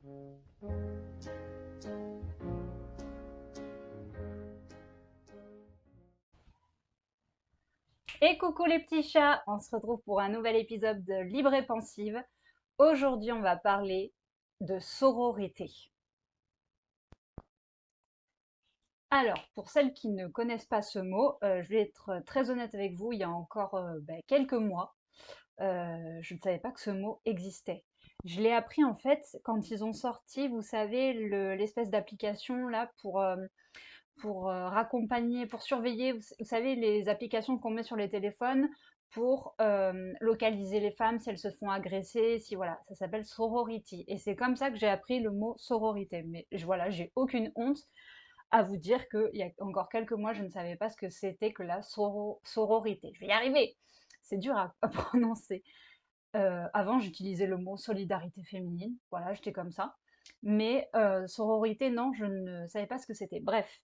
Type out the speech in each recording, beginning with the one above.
Et coucou les petits chats, on se retrouve pour un nouvel épisode de Libre et Pensive. Aujourd'hui, on va parler de sororité. Alors, pour celles qui ne connaissent pas ce mot, je vais être très honnête avec vous, il y a encore quelques mois, je ne savais pas que ce mot existait. Je l'ai appris en fait quand ils ont sorti, vous savez, l'espèce d'application là pour raccompagner, pour surveiller, vous savez, les applications qu'on met sur les téléphones pour localiser les femmes si elles se font agresser, si voilà, ça s'appelle sorority. Et c'est comme ça que j'ai appris le mot sororité. Mais voilà, j'ai aucune honte à vous dire qu'il y a encore quelques mois, je ne savais pas ce que c'était que la sororité. Je vais y arriver. C'est dur à prononcer. Avant, j'utilisais le mot solidarité féminine. Voilà, j'étais comme ça. Mais sororité, non, je ne savais pas ce que c'était. Bref,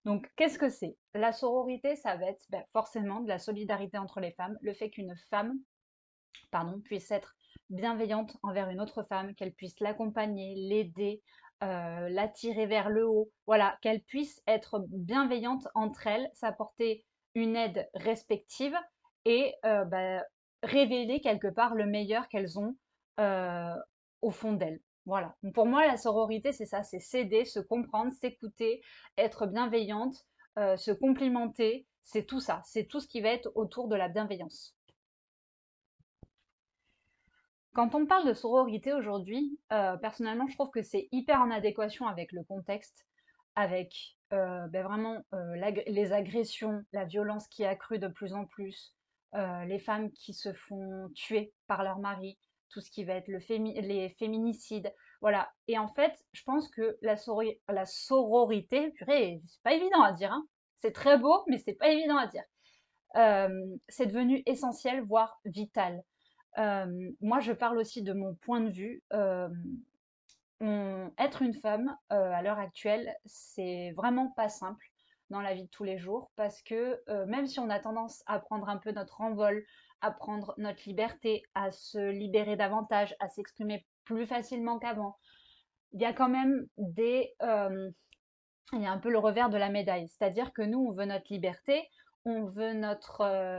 donc, qu'est-ce que c'est? La sororité, ça va être forcément de la solidarité entre les femmes, le fait qu'une femme, pardon, puisse être bienveillante envers une autre femme, qu'elle puisse l'accompagner, l'aider, l'attirer vers le haut, voilà, qu'elle puisse être bienveillante entre elles, s'apporter une aide respective et révéler quelque part le meilleur qu'elles ont euh, au fond d'elles. Voilà. Donc, pour moi, la sororité, c'est ça, c'est s'aider, se comprendre, s'écouter, être bienveillante, se complimenter, c'est tout ça, c'est tout ce qui va être autour de la bienveillance. Quand on parle de sororité aujourd'hui, personnellement, je trouve que c'est hyper en adéquation avec le contexte, avec vraiment les agressions, la violence qui est accrue de plus en plus, les femmes qui se font tuer par leur mari, tout ce qui va être les féminicides, voilà. Et en fait, je pense que la sororité, purée, c'est pas évident à dire, hein. C'est très beau, mais c'est pas évident à dire. C'est devenu essentiel, voire vital. Moi, je parle aussi de mon point de vue. Être une femme à l'heure actuelle, c'est vraiment pas simple dans la vie de tous les jours parce que même si on a tendance à prendre un peu notre envol, à prendre notre liberté, à se libérer davantage, à s'exprimer plus facilement qu'avant, il y a quand même il y a un peu le revers de la médaille. C'est-à-dire que nous, on veut notre liberté, on veut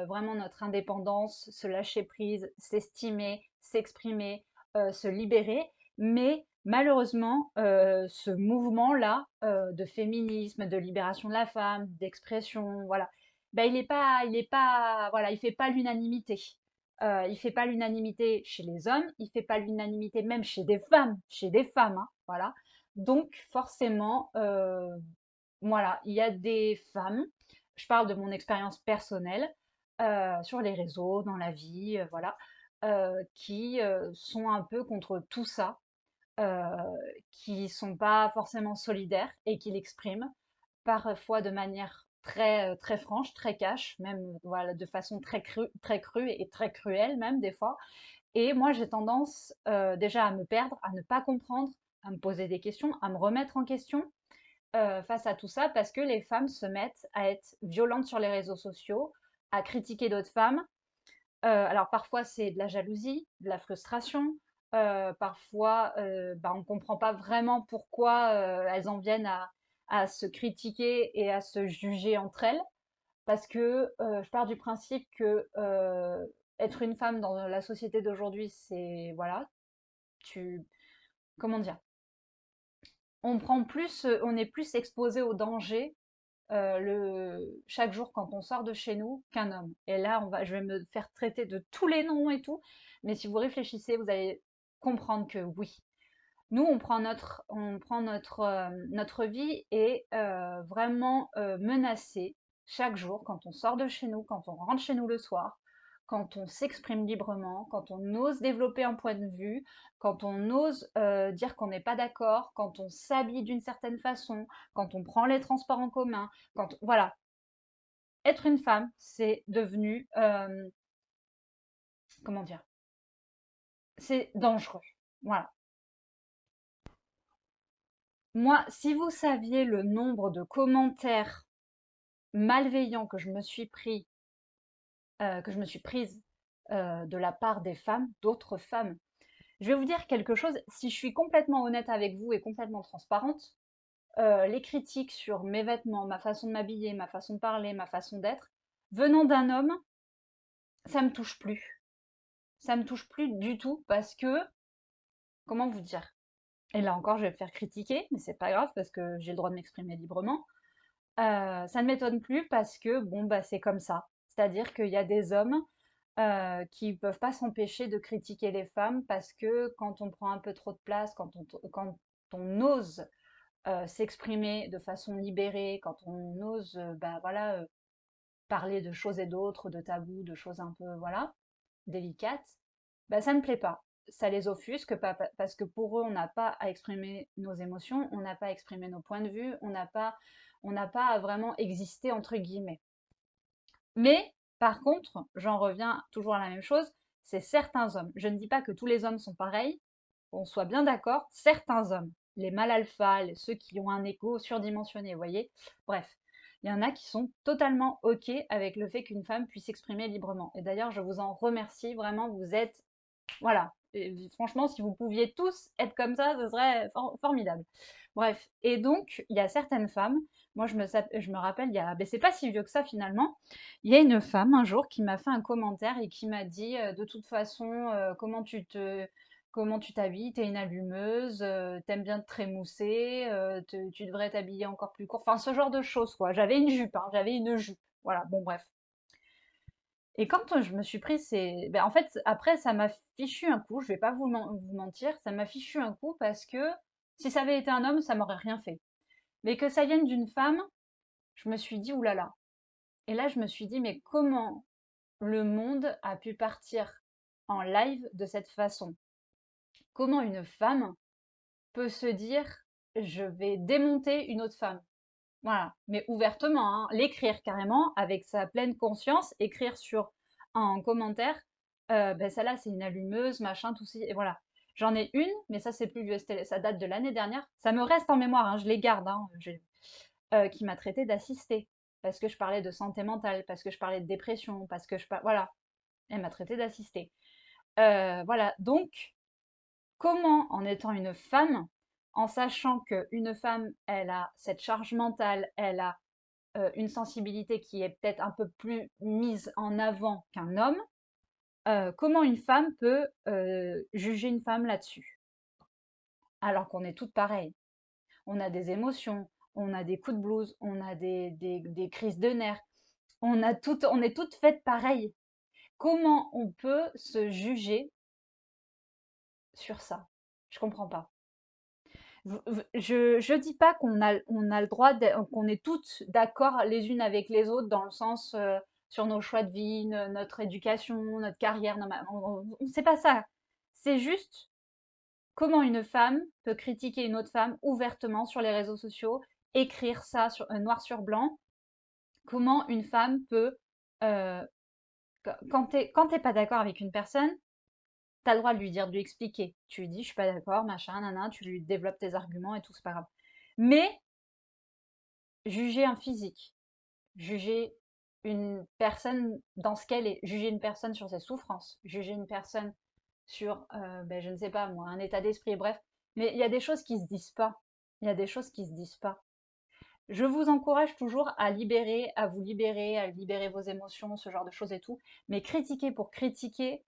vraiment notre indépendance, se lâcher prise, s'estimer, s'exprimer, se libérer. Mais malheureusement, ce mouvement-là de féminisme, de libération de la femme, d'expression, voilà, ben, voilà, il fait pas l'unanimité. Il fait pas l'unanimité chez les hommes, il fait pas l'unanimité même chez des femmes, hein, voilà. Donc forcément, voilà, il y a des femmes, je parle de mon expérience personnelle, sur les réseaux, dans la vie, voilà, qui, sont un peu contre tout ça, heu, qui sont pas forcément solidaires et qui l'expriment, parfois de manière très franche, très cash, même, voilà, de façon très crue et très cruelle même des fois. Et moi, j'ai tendance déjà à me perdre, à ne pas comprendre, à me poser des questions, à me remettre en question face à tout ça, parce que les femmes se mettent à être violentes sur les réseaux sociaux, à critiquer d'autres femmes. Alors parfois, c'est de la jalousie, de la frustration. Parfois, on ne comprend pas vraiment pourquoi elles en viennent à se critiquer et à se juger entre elles. Parce que je pars du principe que être une femme dans la société d'aujourd'hui, c'est, voilà, tu, comment dire, on est plus exposé au danger chaque jour quand on sort de chez nous qu'un homme. Et là, je vais me faire traiter de tous les noms et tout, mais si vous réfléchissez, vous allez comprendre que oui. Nous, notre vie est vraiment menacée chaque jour quand on sort de chez nous, quand on rentre chez nous le soir, quand on s'exprime librement, quand on ose développer un point de vue, quand on ose dire qu'on n'est pas d'accord, quand on s'habille d'une certaine façon, quand on prend les transports en commun, voilà. Être une femme, c'est devenu, comment dire, c'est dangereux. Voilà. Moi, si vous saviez le nombre de commentaires malveillants que je me suis prise de la part des femmes, d'autres femmes. Je vais vous dire quelque chose, si je suis complètement honnête avec vous et complètement transparente, les critiques sur mes vêtements, ma façon de m'habiller, ma façon de parler, ma façon d'être, venant d'un homme, ça me touche plus. Ça me touche plus du tout parce que, comment vous dire? Et là encore, je vais me faire critiquer, mais c'est pas grave parce que j'ai le droit de m'exprimer librement. Ça ne m'étonne plus parce que, bon, bah, c'est comme ça. C'est-à-dire qu'il y a des hommes qui peuvent pas s'empêcher de critiquer les femmes parce que quand on prend un peu trop de place, quand on ose s'exprimer de façon libérée, quand on ose, bah, voilà, parler de choses et d'autres, de tabous, de choses un peu, voilà, délicates, bah, ça ne plaît pas. Ça les offusque parce que pour eux, on n'a pas à exprimer nos émotions, on n'a pas à exprimer nos points de vue, on n'a pas à vraiment exister entre guillemets. Mais par contre, j'en reviens toujours à la même chose, c'est certains hommes. Je ne dis pas que tous les hommes sont pareils, qu'on soit bien d'accord, certains hommes, les mâles alpha, ceux qui ont un ego surdimensionné, vous voyez. Bref, il y en a qui sont totalement OK avec le fait qu'une femme puisse s'exprimer librement. Et d'ailleurs, je vous en remercie, vraiment, vous êtes voilà. Et franchement, si vous pouviez tous être comme ça, ce serait formidable. Bref. Et donc, il y a certaines femmes, moi je me rappelle, ben, c'est pas si vieux que ça finalement, il y a une femme un jour qui m'a fait un commentaire et qui m'a dit, de toute façon, comment tu t'habilles, t'es une allumeuse, t'aimes bien te trémousser, tu devrais t'habiller encore plus court. Enfin, ce genre de choses, quoi. J'avais une jupe, hein, j'avais une jupe. Voilà, bon bref. Et quand je me suis pris ces ben, en fait, après ça m'a fichu un coup, je vais pas vous mentir, ça m'a fichu un coup parce que si ça avait été un homme, ça m'aurait rien fait. Mais que ça vienne d'une femme, je me suis dit: «Ouh là là». Et là, je me suis dit: «Mais comment le monde a pu partir en live de cette façon? Comment une femme peut se dire: "Je vais démonter une autre femme"?» Voilà, mais ouvertement, hein, l'écrire carrément avec sa pleine conscience, écrire sur un commentaire, ben celle-là c'est une allumeuse, machin, tout ci et voilà. J'en ai une, mais ça c'est plus vieux, ça date de l'année dernière. Ça me reste en mémoire, hein, je les garde, hein, qui m'a traité d'assistée parce que je parlais de santé mentale, parce que je parlais de dépression, parce que voilà, elle m'a traité d'assistée. Voilà, donc comment, en étant une femme, en sachant qu'une femme, elle a cette charge mentale, elle a une sensibilité qui est peut-être un peu plus mise en avant qu'un homme, comment une femme peut juger une femme là-dessus? Alors qu'on est toutes pareilles. On a des émotions, on a des coups de blues, on a des crises de nerfs, on est toutes faites pareilles. Comment on peut se juger sur ça? Je comprends pas. Je dis pas on a le droit, qu'on est toutes d'accord les unes avec les autres dans le sens sur nos choix de vie, notre éducation, notre carrière. Non, c'est pas ça. C'est juste comment une femme peut critiquer une autre femme ouvertement sur les réseaux sociaux, écrire ça sur, noir sur blanc. Comment une femme peut, euh, quand t'es pas d'accord avec une personne, t'as le droit de lui dire, de lui expliquer. Tu lui dis, je suis pas d'accord, machin, nana, tu lui développes tes arguments et tout, c'est pas grave. Mais juger un physique, juger une personne dans ce qu'elle est, juger une personne sur ses souffrances, juger une personne sur, ben, je ne sais pas moi, un état d'esprit, bref. Mais il y a des choses qui se disent pas. Il y a des choses qui se disent pas. Je vous encourage toujours à libérer vos émotions, ce genre de choses et tout. Mais critiquer pour critiquer,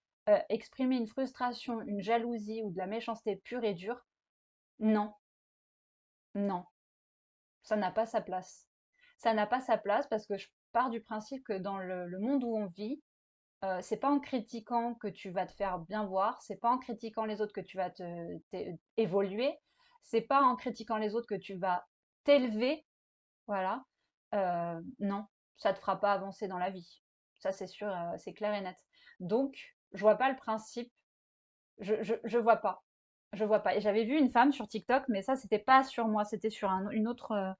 exprimer une frustration, une jalousie ou de la méchanceté pure et dure, non, non, ça n'a pas sa place. Ça n'a pas sa place parce que je pars du principe que dans le monde où on vit, c'est pas en critiquant que tu vas te faire bien voir, c'est pas en critiquant les autres que tu vas évoluer, c'est pas en critiquant les autres que tu vas t'élever, voilà. Non, ça te fera pas avancer dans la vie. Ça, c'est sûr, c'est clair et net. Donc, je vois pas le principe. Je vois pas. Je vois pas. Et j'avais vu une femme sur TikTok, mais ça, c'était pas sur moi, c'était sur une autre,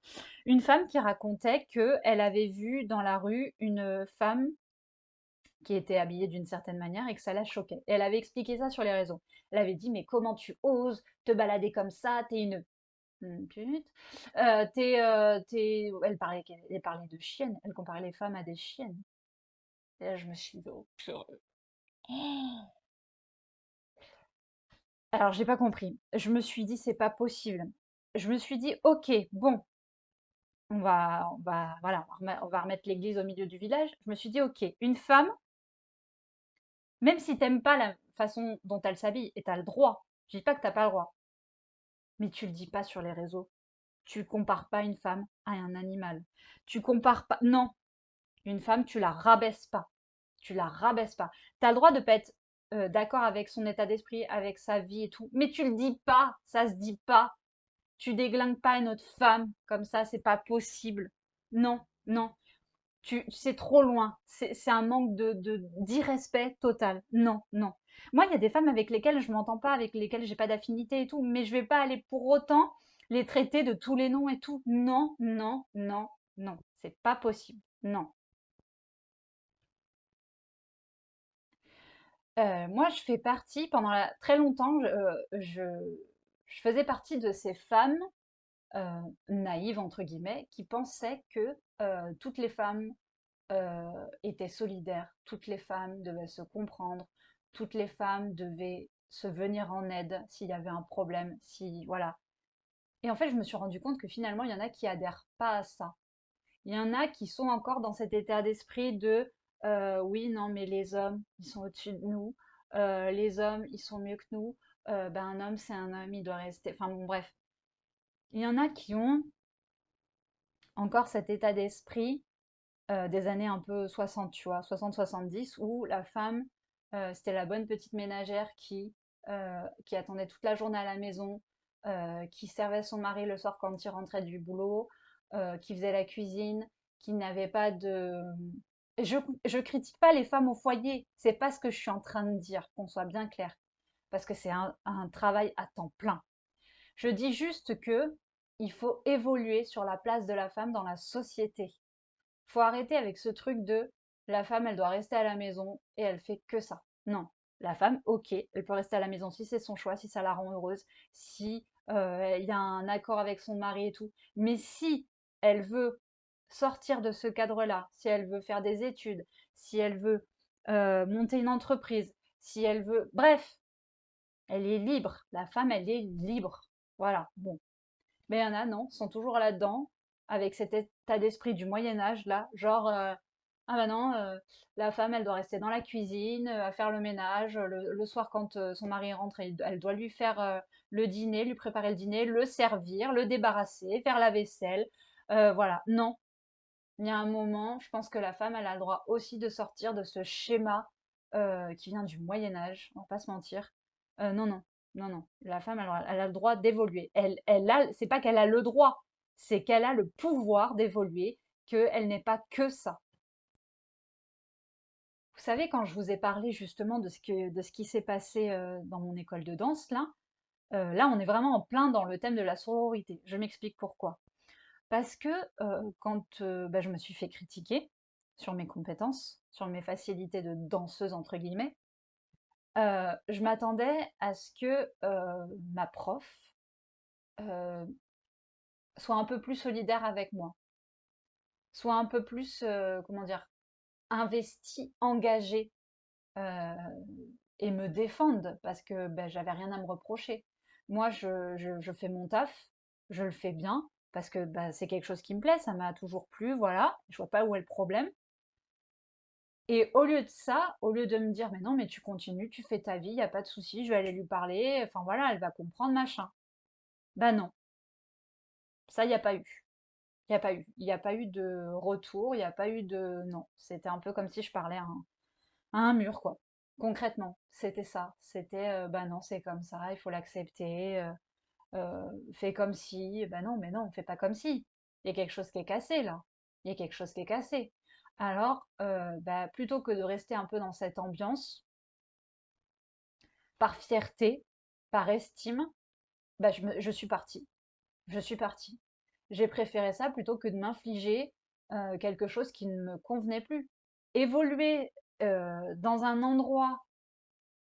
une femme qui racontait que elle avait vu dans la rue une femme qui était habillée d'une certaine manière et que ça la choquait. Et elle avait expliqué ça sur les réseaux. Elle avait dit, mais comment tu oses te balader comme ça? T'es une pute. Elle parlait de chiennes. Elle comparait les femmes à des chiennes. Et là, je me suis dit, oh, purée. Alors j'ai pas compris. Je me suis dit: «C'est pas possible». Je me suis dit: «OK, bon, voilà, on va remettre l'église au milieu du village». Je me suis dit: «OK, une femme, même si t'aimes pas la façon dont elle s'habille et tu le droit, je dis pas que t'as pas le droit, mais tu le dis pas sur les réseaux. Tu compares pas une femme à un animal. Tu compares pas non, une femme, tu la rabaisses pas. Tu la rabaisses pas. Tu as le droit de pas être, d'accord avec son état d'esprit, avec sa vie et tout, mais tu le dis pas, ça se dit pas. Tu déglingues pas une autre femme comme ça, c'est pas possible. Non, non, c'est trop loin. C'est un manque d'irrespect total. Non, non. Moi, il y a des femmes avec lesquelles je m'entends pas, avec lesquelles j'ai pas d'affinité et tout, mais je vais pas aller pour autant les traiter de tous les noms et tout. Non, non, non, non. C'est pas possible. Non. Moi, je fais partie, pendant très longtemps, je faisais partie de ces femmes naïves, entre guillemets, qui pensaient que toutes les femmes étaient solidaires, toutes les femmes devaient se comprendre, toutes les femmes devaient se venir en aide s'il y avait un problème, si voilà. Et en fait, je me suis rendu compte que finalement, il y en a qui adhèrent pas à ça. Il y en a qui sont encore dans cet état d'esprit de oui, non, mais les hommes, ils sont au-dessus de nous, les hommes, ils sont mieux que nous, ben, un homme, c'est un homme, il doit rester. Enfin bon, bref. Il y en a qui ont encore cet état d'esprit des années un peu 60, tu vois, 60-70, où la femme, c'était la bonne petite ménagère qui attendait toute la journée à la maison, qui servait son mari le soir quand il rentrait du boulot, qui faisait la cuisine, qui n'avait pas de... Je critique pas les femmes au foyer, c'est pas ce que je suis en train de dire, qu'on soit bien clair, parce que c'est un travail à temps plein. Je dis juste que il faut évoluer sur la place de la femme dans la société. Faut arrêter avec ce truc de la femme, elle doit rester à la maison et elle fait que ça. Non. La femme, ok, elle peut rester à la maison si c'est son choix, si ça la rend heureuse, si il y a un accord avec son mari et tout. Mais si elle veut sortir de ce cadre-là, si elle veut faire des études, si elle veut monter une entreprise, si elle veut... Bref, elle est libre. La femme, elle est libre. Voilà, bon. Mais il y en a, non, sont toujours là-dedans, avec cet état d'esprit du Moyen Âge, là, genre, ah bah non, la femme, elle doit rester dans la cuisine, à faire le ménage, le soir quand son mari rentre, elle doit lui faire le dîner, lui préparer le dîner, le servir, le débarrasser, faire la vaisselle, voilà. Non, il y a un moment, je pense que la femme, elle a le droit aussi de sortir de ce schéma qui vient du Moyen Âge, on va pas se mentir. Non, non, non, non. La femme, elle a le droit d'évoluer. C'est pas qu'elle a le droit, c'est qu'elle a le pouvoir d'évoluer, qu'elle n'est pas que ça. Vous savez, quand je vous ai parlé justement de ce qui s'est passé dans mon école de danse, là, on est vraiment en plein dans le thème de la sororité. Je m'explique pourquoi. Parce que quand bah, je me suis fait critiquer sur mes compétences, sur mes facilités de danseuse entre guillemets, je m'attendais à ce que ma prof euh, soit un peu plus solidaire avec moi, soit un peu plus, comment dire, investie, engagée euh, et me défende parce que ben, j'avais rien à me reprocher. Moi, je fais mon taf, je le fais bien parce que bah, c'est quelque chose qui me plaît, ça m'a toujours plu, voilà. Je vois pas où est le problème. Et au lieu de ça, au lieu de me dire, mais non, mais tu continues, tu fais ta vie, il n'y a pas de souci, je vais aller lui parler, enfin voilà, elle va comprendre, machin. Bah non, ça, il n'y a pas eu. Il n'y a pas eu. Il n'y a pas eu de retour, il n'y a pas eu de... Non, c'était un peu comme si je parlais à un mur, quoi. Concrètement, c'était ça. C'était, bah non, c'est comme ça, il faut l'accepter, fais comme si, bah non, mais non, fais pas comme si. Il y a quelque chose qui est cassé, là. Il y a quelque chose qui est cassé. Alors, bah, plutôt que de rester un peu dans cette ambiance, par fierté, par estime, bah, je suis partie. Je suis partie. J'ai préféré ça plutôt que de m'infliger quelque chose qui ne me convenait plus. Évoluer dans un endroit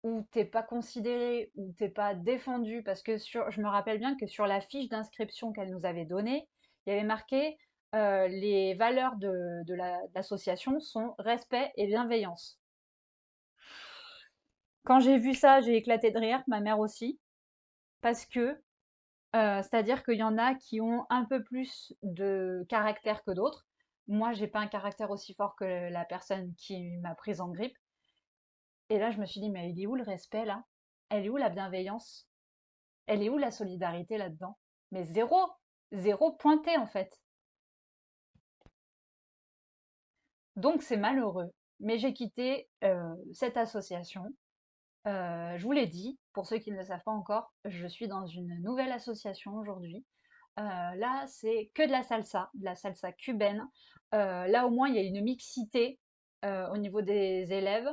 où t'es pas considéré, où t'es pas défendu, parce que je me rappelle bien que sur la fiche d'inscription qu'elle nous avait donnée, il y avait marqué les valeurs de l'association sont respect et bienveillance. Quand j'ai vu ça, j'ai éclaté de rire, ma mère aussi. parce que, c'est-à-dire qu'il y en a qui ont un peu plus de caractère que d'autres. Moi, j'ai pas un caractère aussi fort que la personne qui m'a prise en grippe. Et là, je me suis dit: «Mais il est où le respect là? Elle est où la bienveillance? Elle est où la solidarité là-dedans?» Mais zéro! Zéro pointé en fait. Donc c'est malheureux, mais j'ai quitté, cette association. Je vous l'ai dit, pour ceux qui ne le savent pas encore, je suis dans une nouvelle association aujourd'hui. Là, c'est que de la salsa cubaine. Là, au moins, il y a une mixité au niveau des élèves.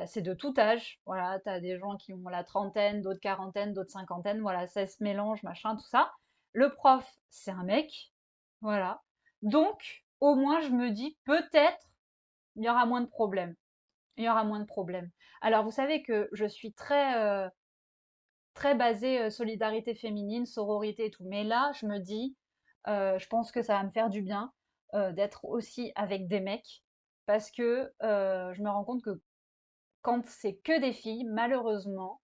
C'est de tout âge. Voilà, tu as des gens qui ont la trentaine, d'autres quarantaine, d'autres cinquantaine. Voilà, ça se mélange, machin, tout ça. Le prof, c'est un mec. Voilà. Donc, au moins, je me dis, peut-être, il y aura moins de problèmes. Il y aura moins de problèmes. Alors, vous savez que je suis très basée solidarité féminine, sororité et tout. Mais là, je me dis, je pense que ça va me faire du bien d'être aussi avec des mecs parce que je me rends compte que quand c'est que des filles, malheureusement,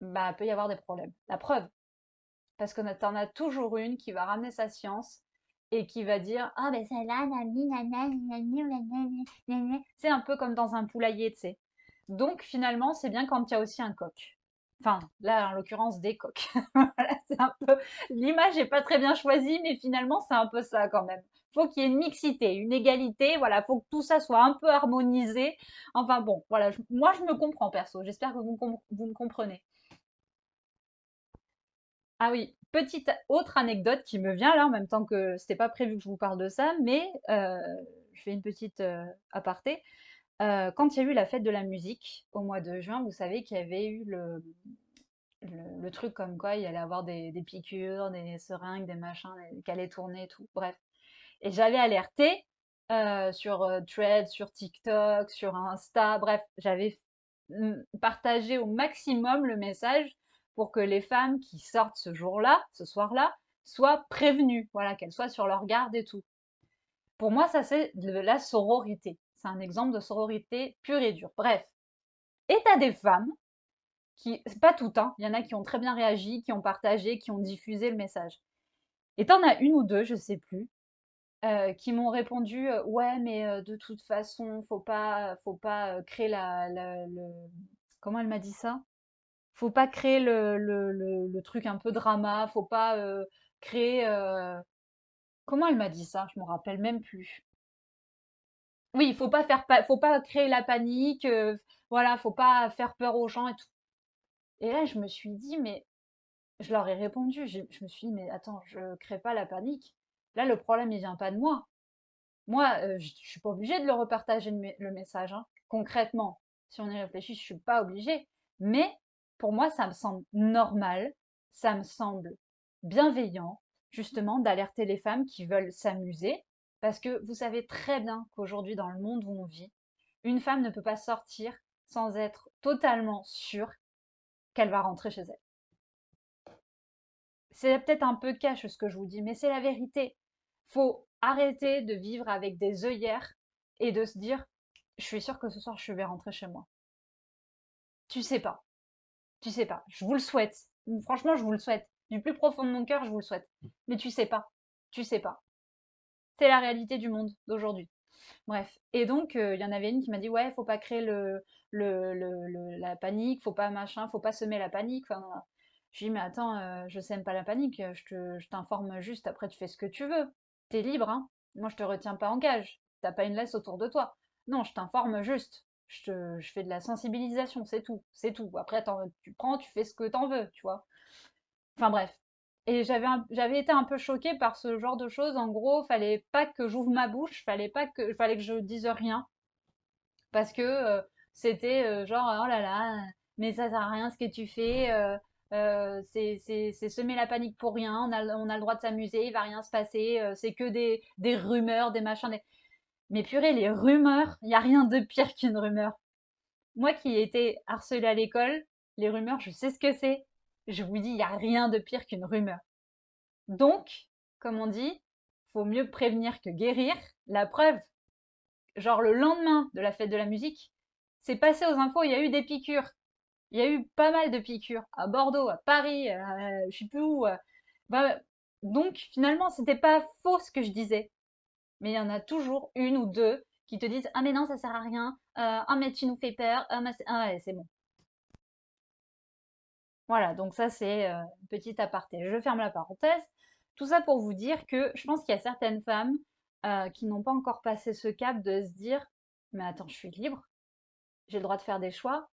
bah, peut y avoir des problèmes. La preuve, parce que t'en as toujours une qui va ramener sa science et qui va dire ah ben celle-là, nani, nana, nani, nani, nani. C'est un peu comme dans un poulailler, tu sais. Donc finalement, c'est bien quand il y a aussi un coq. Enfin, là, en l'occurrence, des coqs. Voilà, c'est un peu. L'image n'est pas très bien choisie, mais finalement, c'est un peu ça quand même. Faut qu'il y ait une mixité, une égalité. Voilà, faut que tout ça soit un peu harmonisé. Enfin bon, voilà. Moi, je me comprends perso. J'espère que vous me comprenez. Ah oui, petite autre anecdote qui me vient là, en même temps que c'était pas prévu que je vous parle de ça, mais je fais une petite aparté. Quand il y a eu la fête de la musique au mois de juin, vous savez qu'il y avait eu le truc comme quoi il y allait avoir des piqûres, des seringues, des machins, qui allaient tourner et tout. Bref. Et j'avais alerté sur Threads, sur TikTok, sur Insta, bref, j'avais partagé au maximum le message pour que les femmes qui sortent ce jour-là, ce soir-là, soient prévenues, voilà, qu'elles soient sur leur garde et tout. Pour moi, ça c'est de la sororité. C'est un exemple de sororité pure et dure. Bref. Et t'as des femmes qui, c'est pas toutes, hein, il y en a qui ont très bien réagi, qui ont partagé, qui ont diffusé le message. Et t'en as une ou deux, je sais plus, qui m'ont répondu ouais mais de toute façon faut pas créer comment elle m'a dit ça, faut pas créer le truc un peu drama, faut pas créer comment elle m'a dit ça, je me rappelle même plus. Oui, faut pas créer la panique, voilà, faut pas faire peur aux gens et tout. Et là je me suis dit mais je leur ai répondu, je me suis dit mais attends, je crée pas la panique, là le problème il vient pas de moi. Moi, je suis pas obligée de le repartager le message, hein. Concrètement, si on y réfléchit, je suis pas obligée. Mais pour moi, ça me semble normal, ça me semble bienveillant, justement, d'alerter les femmes qui veulent s'amuser. Parce que vous savez très bien qu'aujourd'hui, dans le monde où on vit, une femme ne peut pas sortir sans être totalement sûre qu'elle va rentrer chez elle. C'est peut-être un peu cash ce que je vous dis, mais c'est la vérité. Faut arrêter de vivre avec des œillères et de se dire, je suis sûre que ce soir je vais rentrer chez moi. Tu sais pas, tu sais pas. Je vous le souhaite. Franchement, je vous le souhaite. Du plus profond de mon cœur, je vous le souhaite. Mais tu sais pas, tu sais pas. C'est la réalité du monde d'aujourd'hui. Bref. Et donc, il y en avait une qui m'a dit, ouais, faut pas créer la panique, faut pas machin, faut pas semer la panique. Enfin, je lui dis, mais attends, je sème pas la panique, je t'informe juste, après tu fais ce que tu veux. T'es libre, hein. Moi, je te retiens pas en cage. T'as pas une laisse autour de toi. Non, je t'informe juste. Je fais de la sensibilisation, c'est tout. C'est tout. Après, tu prends, tu fais ce que t'en veux, tu vois. Enfin bref. Et j'avais été un peu choquée par ce genre de choses. En gros, fallait pas que j'ouvre ma bouche, fallait que je dise rien. Parce que c'était genre, oh là là, mais ça sert à rien ce que tu fais. C'est semer la panique pour rien. On a le droit de s'amuser, il va rien se passer. C'est que des rumeurs, des machins. Mais purée, les rumeurs, il n'y a rien de pire qu'une rumeur. Moi qui ai été harcelée à l'école, les rumeurs, je sais ce que c'est. Je vous dis, il n'y a rien de pire qu'une rumeur. Donc, comme on dit, faut mieux prévenir que guérir. La preuve, genre le lendemain de la fête de la musique, c'est passé aux infos, il y a eu des piqûres. Il y a eu pas mal de piqûres à Bordeaux, à Paris, je sais plus où. Bah, donc finalement, c'était pas faux ce que je disais. Mais il y en a toujours une ou deux qui te disent: ah mais non, ça sert à rien. Ah mais tu nous fais peur. Ah, ah ouais, c'est bon. Voilà, donc ça c'est une petite aparté. Je ferme la parenthèse. Tout ça pour vous dire que je pense qu'il y a certaines femmes qui n'ont pas encore passé ce cap de se dire: mais attends, je suis libre, j'ai le droit de faire des choix,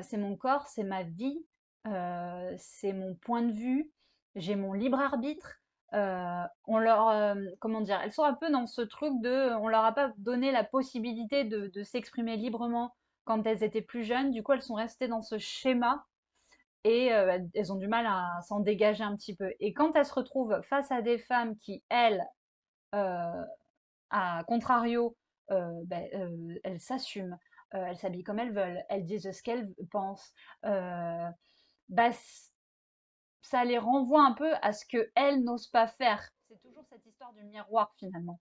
c'est mon corps, c'est ma vie, c'est mon point de vue, j'ai mon libre arbitre. On leur, comment dire, elles sont un peu dans ce truc de, on leur a pas donné la possibilité de s'exprimer librement quand elles étaient plus jeunes. Du coup, elles sont restées dans ce schéma et elles ont du mal à s'en dégager un petit peu. Et quand elles se retrouvent face à des femmes qui, elles, euh, à contrario, elles s'assument, elles s'habillent comme elles veulent, elles disent ce qu'elles pensent, euh, bah, ça les renvoie un peu à ce qu'elles n'osent pas faire. C'est toujours cette histoire du miroir finalement.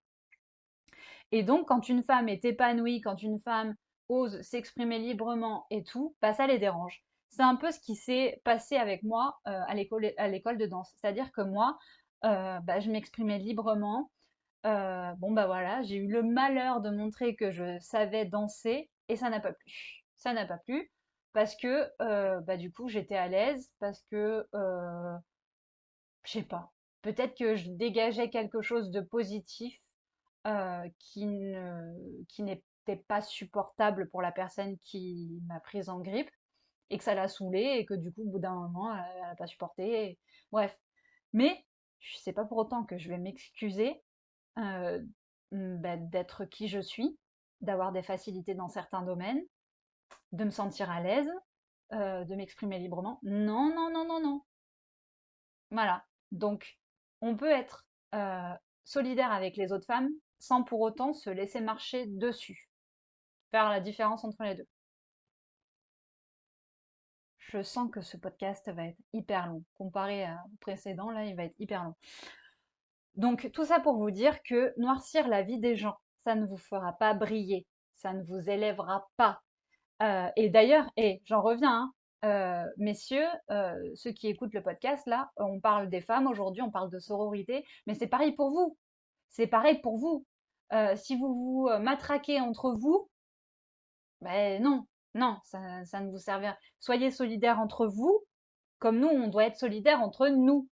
Et donc, quand une femme est épanouie, quand une femme ose s'exprimer librement et tout, bah, ça les dérange. C'est un peu ce qui s'est passé avec moi à l'école de danse. C'est-à-dire que moi, bah, je m'exprimais librement. Bon, bah voilà, j'ai eu le malheur de montrer que je savais danser et ça n'a pas plu. Ça n'a pas plu parce que, bah, du coup, j'étais à l'aise, parce que, je sais pas, peut-être que je dégageais quelque chose de positif qui n'était pas supportable pour la personne qui m'a prise en grippe et que ça l'a saoulée et que du coup, au bout d'un moment, elle a pas supporté. Bref. Mais je sais pas pour autant que je vais m'excuser euh, bah, d'être qui je suis, d'avoir des facilités dans certains domaines, de me sentir à l'aise, de m'exprimer librement. Non, non, non, non, non. Voilà. Donc, on peut être solidaire avec les autres femmes sans pour autant se laisser marcher dessus. Faire la différence entre les deux. Je sens que ce podcast va être hyper long. Comparé au précédent, là, il va être hyper long. Donc, tout ça pour vous dire que noircir la vie des gens, ça ne vous fera pas briller. Ça ne vous élèvera pas. Et d'ailleurs, et j'en reviens, hein, messieurs, ceux qui écoutent le podcast, là, on parle des femmes aujourd'hui, on parle de sororité, mais c'est pareil pour vous. C'est pareil pour vous. Si vous vous matraquez entre vous, ben non, non, ça ne vous servira. Soyez solidaires entre vous, comme nous, on doit être solidaires entre nous.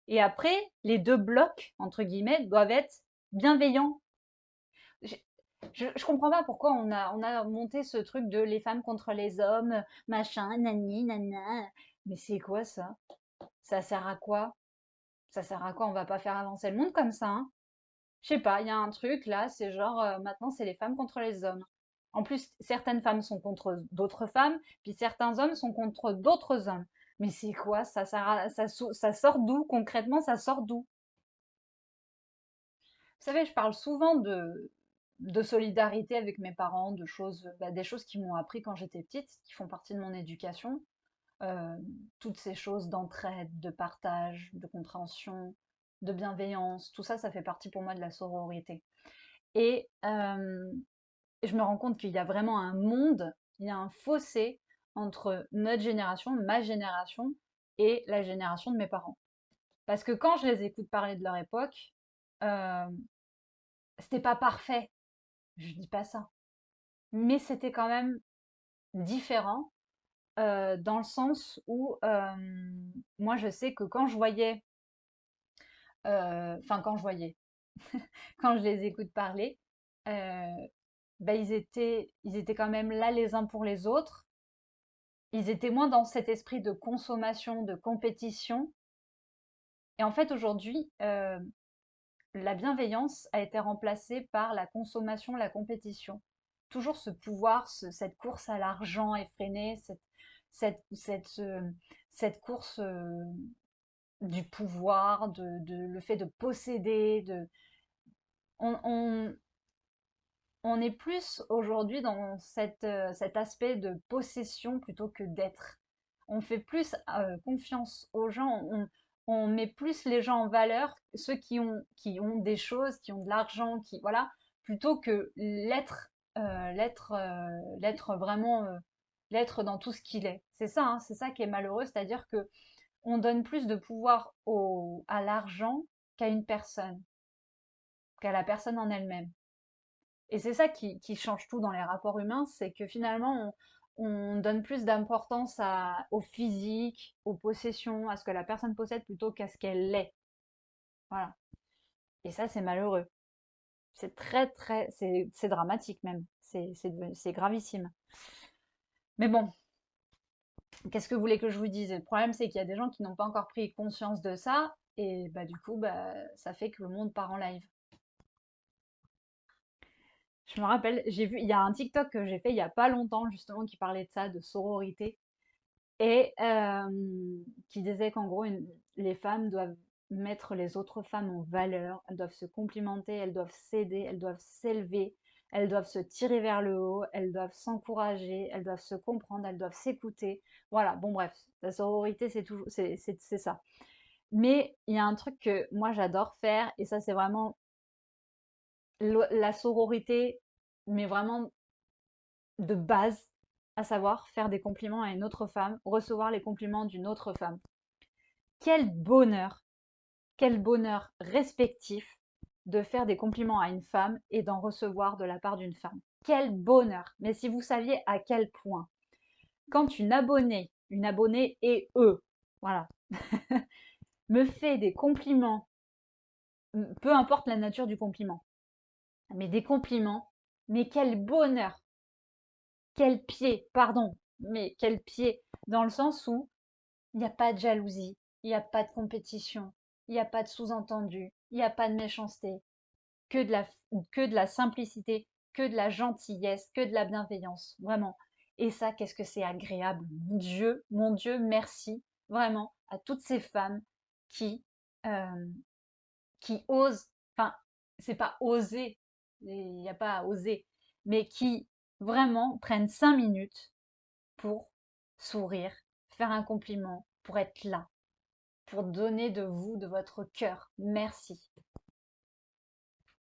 Et après, les deux blocs, entre guillemets, doivent être bienveillants. Je comprends pas pourquoi on a monté ce truc de les femmes contre les hommes, machin, nani, nana. Mais c'est quoi ça? Ça sert à quoi? Ça sert à quoi? On va pas faire avancer le monde comme ça, hein? Je sais pas, il y a un truc là, c'est genre maintenant c'est les femmes contre les hommes. En plus, certaines femmes sont contre d'autres femmes, puis certains hommes sont contre d'autres hommes. Mais c'est quoi? Ça sort d'où? Concrètement, ça sort d'où? Vous savez, je parle souvent de solidarité avec mes parents, de choses, bah, des choses qui m'ont appris quand j'étais petite, qui font partie de mon éducation. Euh, Toutes ces choses d'entraide, de partage, de compréhension, de bienveillance, tout ça, ça fait partie pour moi de la sororité. Et je me rends compte qu'il y a vraiment un monde, il y a un fossé entre notre génération, ma génération, et la génération de mes parents. Parce que quand je les écoute parler de leur époque, euh, c'était pas parfait, je dis pas ça, mais c'était quand même différent dans le sens où moi je sais que quand je voyais, enfin quand je voyais, quand je les écoute parler, euh, bah, ils étaient quand même là les uns pour les autres. Ils étaient moins dans cet esprit de consommation, de compétition. Et en fait aujourd'hui, la bienveillance a été remplacée par la consommation, la compétition. Toujours ce pouvoir, cette course à l'argent effrénée, cette, cette, euh, cette course du pouvoir, le fait de posséder. On, on est plus aujourd'hui dans cet aspect de possession plutôt que d'être. On fait plus confiance aux gens, on met plus les gens en valeur, ceux qui ont des choses, qui ont de l'argent, voilà, plutôt que l'être vraiment l'être dans tout ce qu'il est. C'est ça, hein, c'est ça qui est malheureux, c'est-à-dire que on donne plus de pouvoir à l'argent qu'à une personne, qu'à la personne en elle-même. Et c'est ça qui change tout dans les rapports humains, c'est que finalement, on donne plus d'importance au physique, aux possessions, à ce que la personne possède plutôt qu'à ce qu'elle est. Voilà. Et ça, c'est malheureux. C'est c'est dramatique même. C'est gravissime. Mais bon, qu'est-ce que vous voulez que je vous dise? Le problème, c'est qu'il y a des gens qui n'ont pas encore pris conscience de ça, et bah du coup, bah, ça fait que le monde part en live. Je me rappelle, il y a un TikTok que j'ai fait il y a pas longtemps, justement, qui parlait de ça, de sororité, et qui disait qu'en gros, les femmes doivent mettre les autres femmes en valeur, elles doivent se complimenter, elles doivent s'aider, elles doivent s'élever, elles doivent se tirer vers le haut, elles doivent s'encourager, elles doivent se comprendre, elles doivent s'écouter. Voilà, bon bref, la sororité, c'est toujours, c'est ça. Mais il y a un truc que moi j'adore faire, et ça c'est vraiment la sororité, mais vraiment de base, à savoir faire des compliments à une autre femme, recevoir les compliments d'une autre femme. Quel bonheur respectif de faire des compliments à une femme et d'en recevoir de la part d'une femme. Quel bonheur! Mais si vous saviez à quel point, quand une abonnée et eux, voilà, me fait des compliments, peu importe la nature du compliment, mais des compliments, mais quel bonheur! Quel pied, pardon, mais quel pied, dans le sens où il n'y a pas de jalousie, il n'y a pas de compétition, il n'y a pas de sous-entendu, il n'y a pas de méchanceté, que de la, que de la simplicité, que de la gentillesse, que de la bienveillance, vraiment. Et ça, qu'est-ce que c'est agréable. Mon Dieu, merci vraiment à toutes ces femmes qui, euh, qui osent, enfin, c'est pas oser, il n'y a pas à oser, mais qui vraiment prennent 5 minutes pour sourire, faire un compliment, pour être là, pour donner de vous, de votre cœur. Merci.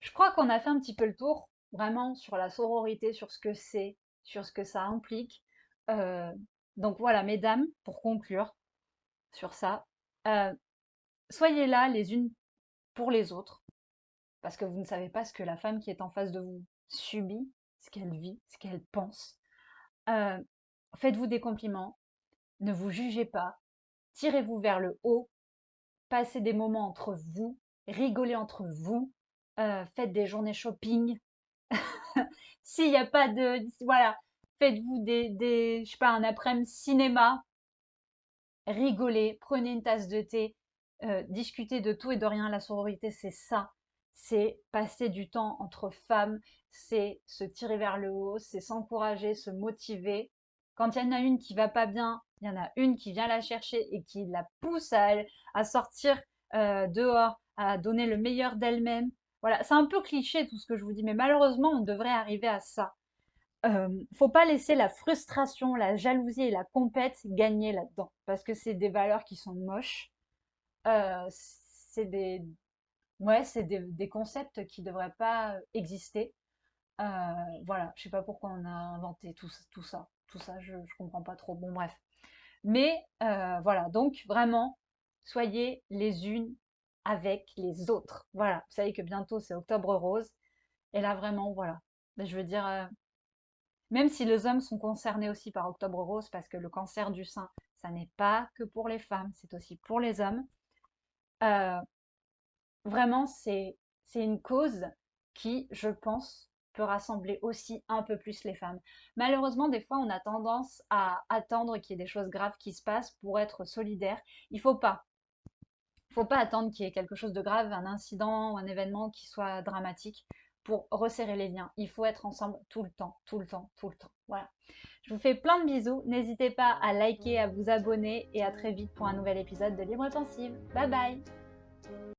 Je crois qu'on a fait un petit peu le tour, vraiment, sur la sororité, sur ce que c'est, sur ce que ça implique. Euh, donc voilà, mesdames, pour conclure sur ça, euh, soyez là les unes pour les autres, parce que vous ne savez pas ce que la femme qui est en face de vous subit, ce qu'elle vit, ce qu'elle pense. Euh, Faites-vous des compliments, ne vous jugez pas, tirez-vous vers le haut, passez des moments entre vous, rigolez entre vous, faites des journées shopping. S'il n'y a pas de... Voilà, faites-vous je sais pas, un après-midi cinéma, rigolez, prenez une tasse de thé, discutez de tout et de rien. La sororité, c'est ça. C'est passer du temps entre femmes, c'est se tirer vers le haut, c'est s'encourager, se motiver. Quand il y en a une qui va pas bien, il y en a une qui vient la chercher et qui la pousse à sortir dehors, à donner le meilleur d'elle-même. Voilà, c'est un peu cliché tout ce que je vous dis, mais malheureusement, on devrait arriver à ça. Faut pas laisser la frustration, la jalousie et la compète gagner là-dedans, parce que c'est des valeurs qui sont moches. C'est des, ouais, c'est des concepts qui devraient pas exister. Euh, voilà, je sais pas pourquoi on a inventé tout ça, je comprends pas trop. Bon, bref. Mais voilà, donc vraiment, soyez les unes avec les autres. Voilà, vous savez que bientôt c'est Octobre Rose, et là vraiment, voilà. Je veux dire, même si les hommes sont concernés aussi par Octobre Rose, parce que le cancer du sein, ça n'est pas que pour les femmes, c'est aussi pour les hommes. Euh, Vraiment, c'est une cause qui, je pense, peut rassembler aussi un peu plus les femmes. Malheureusement, des fois, on a tendance à attendre qu'il y ait des choses graves qui se passent pour être solidaire. Il faut pas. Il faut pas attendre qu'il y ait quelque chose de grave, un incident ou un événement qui soit dramatique pour resserrer les liens. Il faut être ensemble tout le temps, tout le temps, tout le temps. Voilà. Je vous fais plein de bisous. N'hésitez pas à liker, à vous abonner et à très vite pour un nouvel épisode de Libre Pensive. Bye bye!